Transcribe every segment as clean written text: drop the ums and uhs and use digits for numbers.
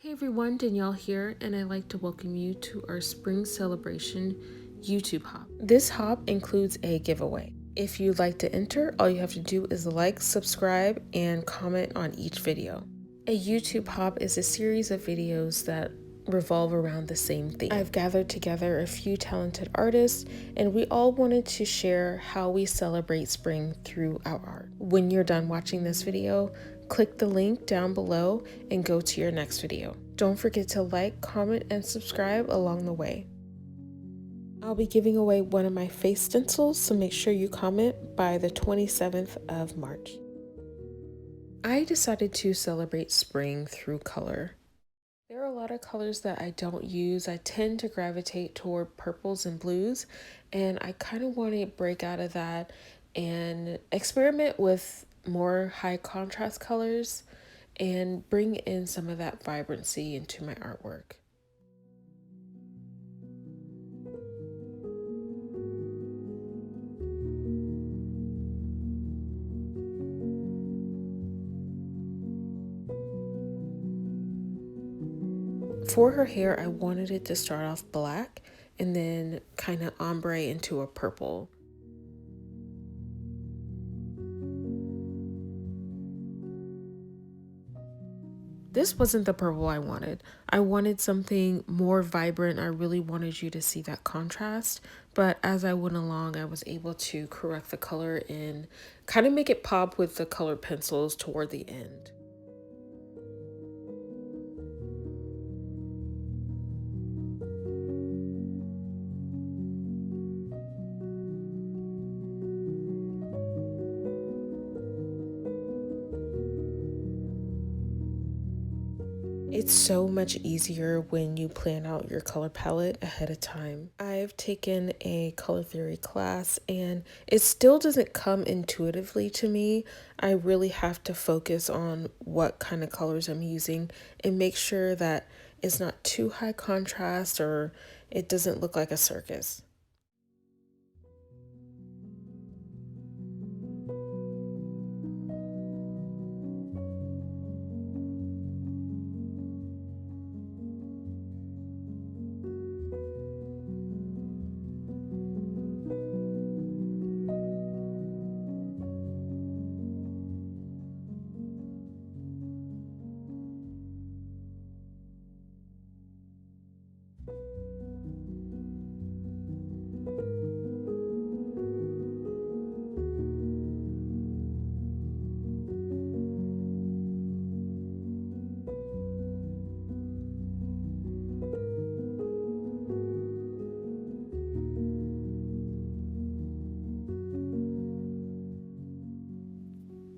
Hey everyone, Danielle here, and I'd like to welcome you to our spring celebration YouTube hop. This hop includes a giveaway. If you'd like to enter, all you have to do is like, subscribe, and comment on each video. A YouTube hop is a series of videos that revolve around the same theme. I've gathered together a few talented artists, and we all wanted to share how we celebrate spring through our art. When you're done watching this video, click the link down below and go to your next video. Don't forget to like, comment, and subscribe along the way. I'll be giving away one of my face stencils, so make sure you comment by the 27th of March. I decided to celebrate spring through color. There are a lot of colors that I don't use. I tend to gravitate toward purples and blues, and I kind of want to break out of that and experiment with more high contrast colors and bring in some of that vibrancy into my artwork. For her hair, I wanted it to start off black and then kind of ombre into a purple. This wasn't the purple I wanted. I wanted something more vibrant. I really wanted you to see that contrast. But as I went along, I was able to correct the color and kind of make it pop with the colored pencils toward the end. It's so much easier when you plan out your color palette ahead of time. I've taken a color theory class and it still doesn't come intuitively to me. I really have to focus on what kind of colors I'm using and make sure that it's not too high contrast or it doesn't look like a circus.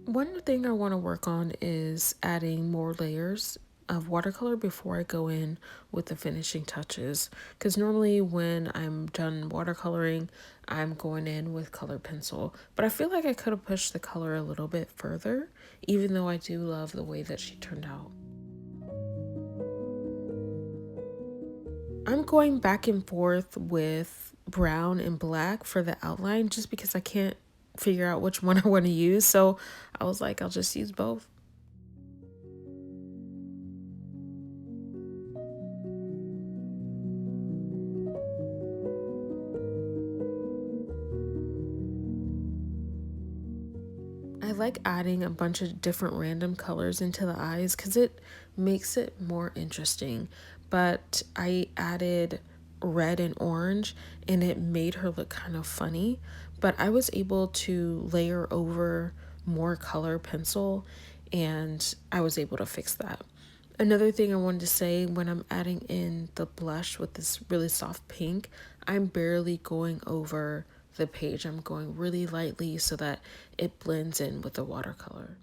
One thing I want to work on is adding more layers of watercolor before I go in with the finishing touches, because normally when I'm done watercoloring, I'm going in with colored pencil, but I feel like I could have pushed the color a little bit further, even though I do love the way that she turned out. I'm going back and forth with brown and black for the outline just because I can't figure out which one I want to use. So I was like, I'll just use both. I like adding a bunch of different random colors into the eyes because it makes it more interesting. But I added red and orange and it made her look kind of funny. But I was able to layer over more color pencil and I was able to fix that. Another thing I wanted to say, when I'm adding in the blush with this really soft pink, I'm barely going over the page. I'm going really lightly so that it blends in with the watercolor.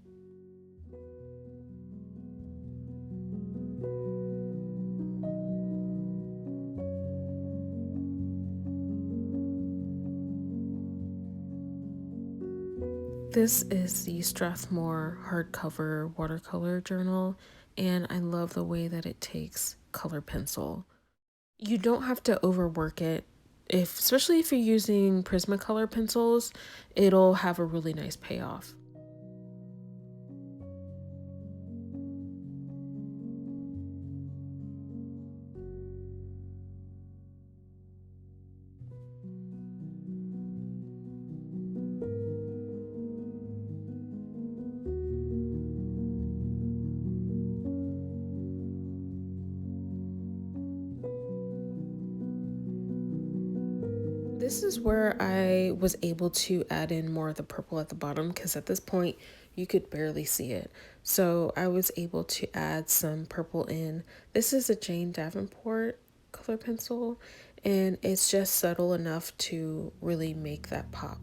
This is the Strathmore hardcover watercolor journal, and I love the way that it takes color pencil. You don't have to overwork it. Especially if you're using Prismacolor pencils, it'll have a really nice payoff. this is where I was able to add in more of the purple at the bottom, because at this point you could barely see it. So I was able to add some purple in. This is a Jane Davenport color pencil, and it's just subtle enough to really make that pop.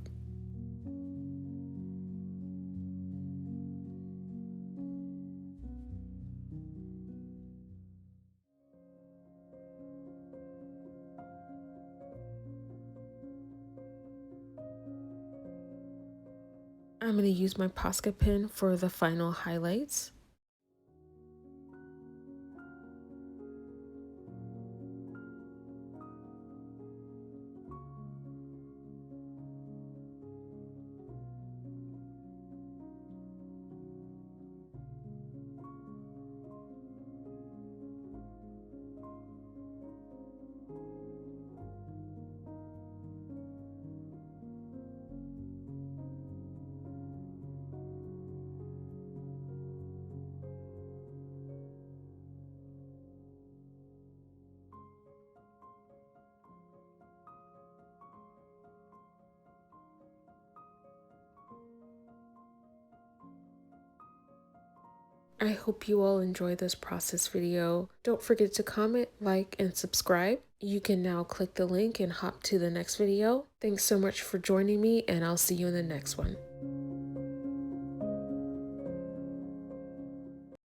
I'm going to use my Posca pen for the final highlights. I hope you all enjoy this process video. Don't forget to comment, like, and subscribe. You can now click the link and hop to the next video. Thanks so much for joining me, and I'll see you in the next one.